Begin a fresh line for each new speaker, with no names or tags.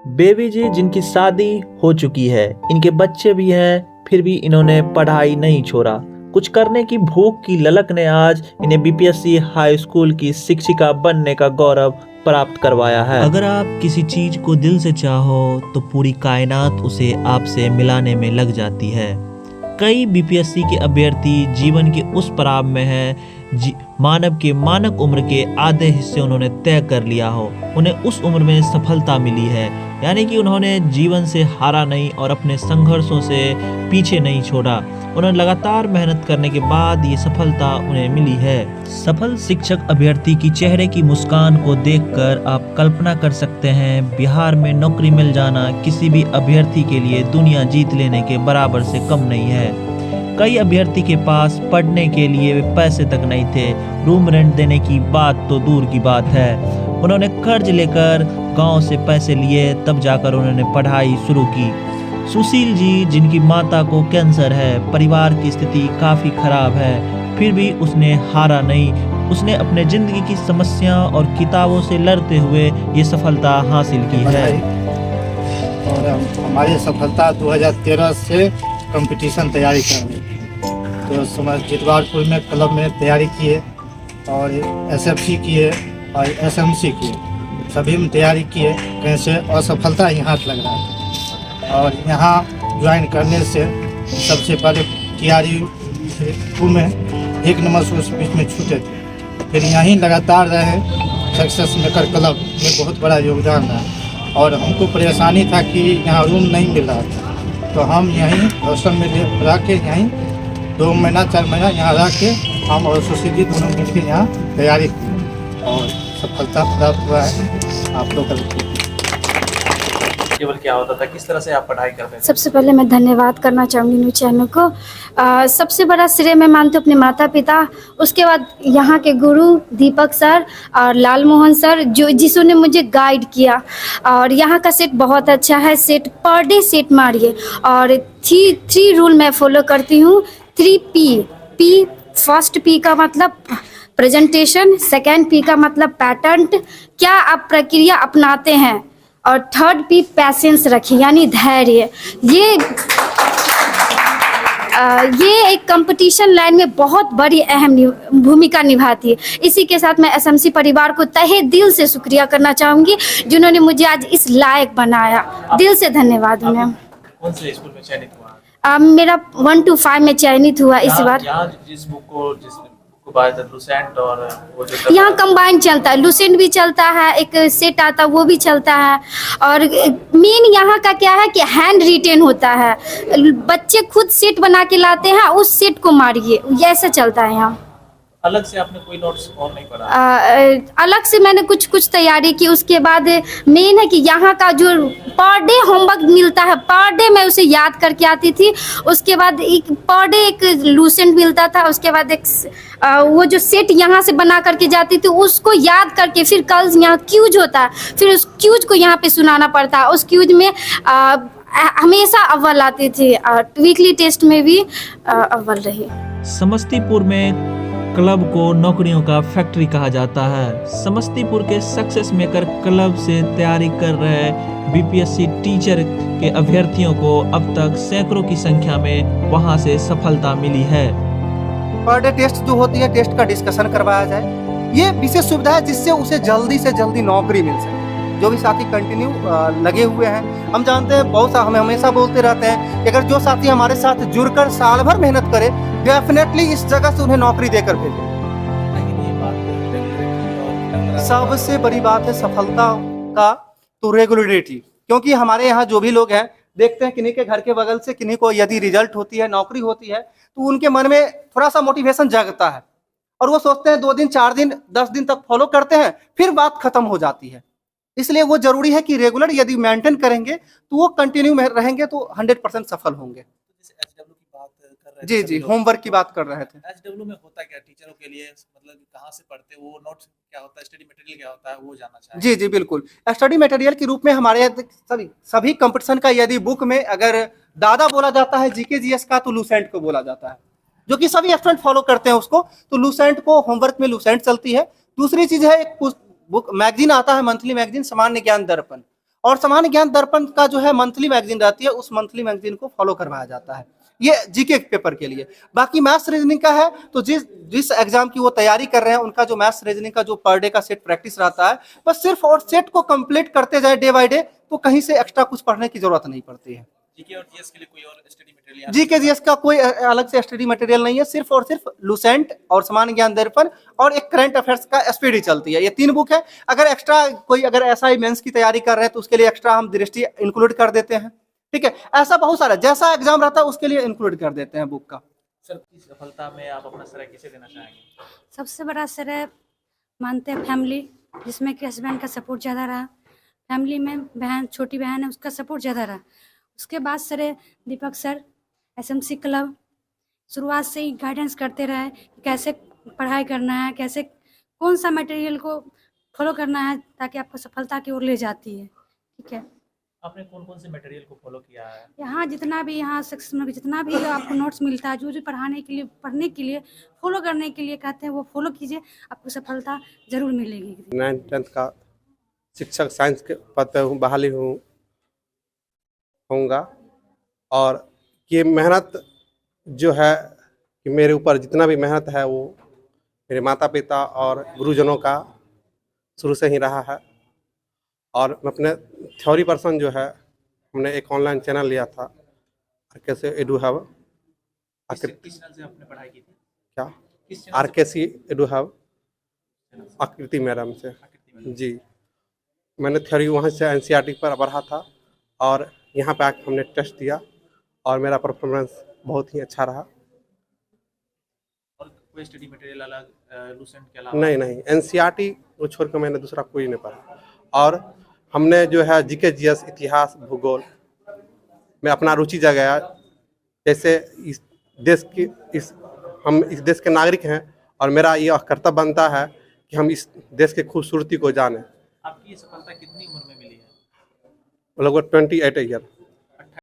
Baby जी जिनकी शादी हो चुकी है, इनके बच्चे भी हैं, फिर भी इन्होंने पढ़ाई नहीं छोड़ा। कुछ करने की भूख की ललक ने आज इन्हें बीपीएससी हाई स्कूल की शिक्षिका बनने का गौरव प्राप्त करवाया है। अगर आप किसी चीज को दिल से चाहो तो पूरी कायनात उसे आपसे मिलाने में लग जाती है। कई बीपीएससी के अभ्यर्थी जीवन के उस पड़ाव में हैं मानव के मानक उम्र के आधे हिस्से उन्होंने तय कर लिया हो, उन्हें उस उम्र में सफलता मिली है, यानी कि उन्होंने जीवन से हारा नहीं और अपने संघर्षों से पीछे नहीं छोड़ा। उन्होंने लगातार मेहनत करने के बाद ये सफलता उन्हें मिली है। सफल शिक्षक अभ्यर्थी की चेहरे की मुस्कान को देखकर आप कल्पना कर सकते हैं बिहार में नौकरी मिल जाना किसी भी अभ्यर्थी के लिए दुनिया जीत लेने के बराबर से कम नहीं है। कई अभ्यर्थी के पास पढ़ने के लिए पैसे तक नहीं थे, रूम रेंट देने की बात तो दूर की बात है। उन्होंने कर्ज लेकर गांव से पैसे लिए, तब जाकर उन्होंने पढ़ाई शुरू की। सुशील जी जिनकी माता को कैंसर है, परिवार की स्थिति काफ़ी खराब है, फिर भी उसने हारा नहीं। उसने अपने ज़िंदगी की समस्या और किताबों से लड़ते हुए ये सफलता हासिल की है।
और हमारी सफलता 2013 से कंपटीशन तैयारी कर रही थी, तो समझ जितवारपुर में क्लब में तैयारी की है और एसएफसी की है और एसएमसी की है, सभी में तैयारी की है। कहीं से असफलता ही हाथ लग रहा था और यहाँ ज्वाइन करने से सबसे पहले तैयारी में 1 नंबर से उस बीच में छूटे थे, फिर यहीं लगातार रहे। सक्सेस मेकर क्लब में बहुत बड़ा योगदान रहा और हमको परेशानी था कि यहाँ रूम नहीं मिल रहा था, तो हम यहीं हॉस्टल में रह के यहीं 2 महीना 4 महीना यहाँ रह के हम और सुशील जी दोनों मिलकर यहाँ तैयारी की और सफलता प्राप्त हुआ है। आप लोग
केवल क्या होता था, किस तरह से आप पढ़ाई करते थे?
सबसे पहले मैं धन्यवाद करना चाहूँगी न्यूज़ चैनल को। सबसे बड़ा श्रेय मैं मानती हूँ अपने माता पिता, उसके बाद यहाँ के गुरु दीपक सर और लाल मोहन सर जिन्होंने मुझे गाइड किया। और यहाँ का सेट बहुत अच्छा है, सेट पर डे सेट मारिए। और 3 रूल मैं फॉलो करती हूँ। 3 P। फर्स्ट P का मतलब प्रेजेंटेशन, सेकेंड P का मतलब पैटर्न, क्या आप प्रक्रिया अपनाते हैं, और थर्ड P पैसेंस रखिए यानी धैर्य। ये एक कंपटीशन लाइन में बहुत बड़ी अहम भूमिका निभाती है। इसी के साथ मैं एसएमसी परिवार को तहे दिल से शुक्रिया करना चाहूँगी जिन्होंने मुझे आज इस लायक बनाया। दिल से धन्यवाद उन्हें।
कौन से स्कूल में चयनित हुआ?
मेरा 1 to 5 में चयनित हुआ इस बार।
यहाँ जिस बुक को लुसेंट और वो जो
यहाँ कंबाइन चलता है, लुसेंट भी चलता है, एक सेट आता है वो भी चलता है। और मेन यहाँ का क्या है कि हैंड रिटेन होता है, बच्चे खुद सेट बना के लाते हैं, उस सेट को मारिए, ऐसा चलता है यहाँ।
अलग से आपने कोई नोट्स और नहीं पढ़ा?
अलग से मैंने कुछ तैयारी की। उसके बाद मेन है कि यहाँ का जो पर डे होमवर्क मिलता है, पर डे मैं उसे याद करके आती थी। उसके बाद एक पर डे एक लूसेंट मिलता था, उसके बाद एक वो जो सेट यहाँ से बना करके जाती थी उसको याद करके फिर कल यहाँ क्यूज होता है, फिर उस क्यूज को यहाँ पे सुनाना पड़ता है। उस क्यूज में हमेशा अव्वल आती थी, वीकली टेस्ट में भी अव्वल रही।
समस्तीपुर में क्लब को नौकरियों का फैक्ट्री कहा जाता है। समस्तीपुर के सक्सेस मेकर क्लब से तैयारी कर रहे बीपीएससी टीचर के अभ्यर्थियों को अब तक सैकड़ों की संख्या में वहां से सफलता मिली है।
पर डे टेस्ट जो होती है, टेस्ट का डिस्कशन करवाया जाए, ये विशेष सुविधा है जिससे उसे जल्दी से जल्दी नौकरी मिल सके। जो भी साथी कंटिन्यू लगे हुए हैं, हम जानते हैं बहुत सा हम हमेशा बोलते रहते हैं कि अगर जो साथी हमारे साथ जुड़कर साल भर मेहनत करे, डेफिनेटली इस जगह से उन्हें नौकरी देकर भेजें। सबसे बड़ी बात है सफलता का तो रेगुलरिटी, क्योंकि हमारे यहाँ जो भी लोग हैं देखते हैं किन्हीं के घर के बगल से किन्हीं को यदि रिजल्ट होती है, नौकरी होती है, तो उनके मन में थोड़ा सा मोटिवेशन जागता है और वो सोचते हैं 2 दिन 4 दिन 10 दिन तक फॉलो करते हैं, फिर बात खत्म हो जाती है। इसलिए वो जरूरी है कि रेगुलर यदि मेंटेन करेंगे तो वो कंटिन्यू में रहेंगे तो 100% सफल होंगे। जी जी, होमवर्क की बात कर रहे थे।
एचडब्ल्यू में होता क्या टीचरों के लिए, मतलब कहाँ से पढ़ते वो नोट्स क्या होता है, स्टडी मटेरियल क्या होता है, वो जानना चाहिए।
जी जी बिल्कुल, स्टडी मटेरियल के रूप में हमारे सभी कंपटीशन का यदि बुक में अगर दादा बोला जाता है जीके जीएस का, तो लूसेंट को बोला जाता है, जो कि सभी स्टूडेंट फॉलो करते हैं उसको। तो लूसेंट को होमवर्क में लूसेंट चलती है। दूसरी चीज है एक बुक मैगजीन आता है, मंथली मैगजीन सामान्य ज्ञान दर्पण, और सामान्य ज्ञान दर्पण का जो है मंथली मैगजीन रहती है, उस मंथली मैगजीन को फॉलो करवाया जाता है, ये जीके पेपर के लिए। बाकी मैथ्स रीजनिंग का है तो जिस एग्जाम की वो तैयारी कर रहे हैं उनका जो मैथ्स रीजनिंग का जो पर डे का सेट प्रैक्टिस रहता है, बस सिर्फ और सेट को कंप्लीट करते जाए डे बाय डे, तो कहीं से एक्स्ट्रा कुछ पढ़ने की जरूरत नहीं पड़ती है।
जीके और जीएस के लिए कोई और स्टडी मटेरियल?
जीके जीएस का कोई अलग से स्टडी मटेरियल नहीं है, सिर्फ और सिर्फ लुसेंट और सामान्य ज्ञान दर्पण और एक करंट अफेयर्स का एसपीडी चलती है, ये 3 बुक है। अगर एक्स्ट्रा कोई अगर एसआई मेंस की तैयारी कर रहे हैं तो उसके लिए एक्स्ट्रा हम दृष्टि इंक्लूड कर देते हैं, ठीक है। ऐसा बहुत सारा जैसा एग्जाम रहता है उसके लिए इंक्लूड कर देते हैं बुक का।
सर, इस सफलता में आप अपना श्रेय किसे देना चाहेंगे?
सबसे बड़ा श्रेय मानते हैं फैमिली, जिसमें कि हस्बैंड का सपोर्ट ज़्यादा रहा, फैमिली में बहन, छोटी बहन है, उसका सपोर्ट ज़्यादा रहा। उसके बाद श्रेय दीपक सर, एसएमसी क्लब शुरुआत से ही गाइडेंस करते रहे कि कैसे पढ़ाई करना है, कैसे कौन सा मटेरियल को फॉलो करना है ताकि आपको सफलता की ओर ले जाती है, ठीक है।
आपने कौन कौन से मटेरियल को फॉलो किया है?
यहाँ जितना भी यहाँ सेक्शन में जितना भी आपको नोट्स मिलता है, जो जो पढ़ने के लिए फॉलो करने के लिए कहते हैं वो फॉलो कीजिए, आपको सफलता जरूर मिलेगी।
9th 10th का शिक्षक साइंस के पद पे हूँ, बहाली होऊंगा। और ये मेहनत जो है कि मेरे ऊपर जितना भी मेहनत है वो मेरे माता पिता और गुरुजनों का शुरू से ही रहा है। और मैं अपने थ्योरी पर्सन जो है, हमने एक ऑनलाइन चैनल लिया था आरकेसी एडू हब।
किस चैनल से आपने पढ़ाई की थी?
क्या?
किस चैनल से?
आरकेसी एडू हब, आकृति मैडम से। जी, मैंने थ्योरी वहाँ से एनसीईआरटी पर पढ़ा था और यहाँ पे आके हमने टेस्ट दिया और मेरा परफॉर्मेंस बहुत ही अच्छा रहा।
और कोई स्टडी मटेरियल अलग लुसेंट के अलावा?
नहीं, एनसीईआरटी को छोड़ कर मैंने दूसरा कोई नहीं पढ़ा। और हमने जो है जीके जीएस, इतिहास, भूगोल में अपना रुचि जगाया। जैसे इस देश की हम इस देश के नागरिक हैं और मेरा यह कर्तव्य बनता है कि हम इस देश की खूबसूरती को जानें।
आपकी ये सफलता कितनी उम्र में मिली है?
लगभग 28 ईयर।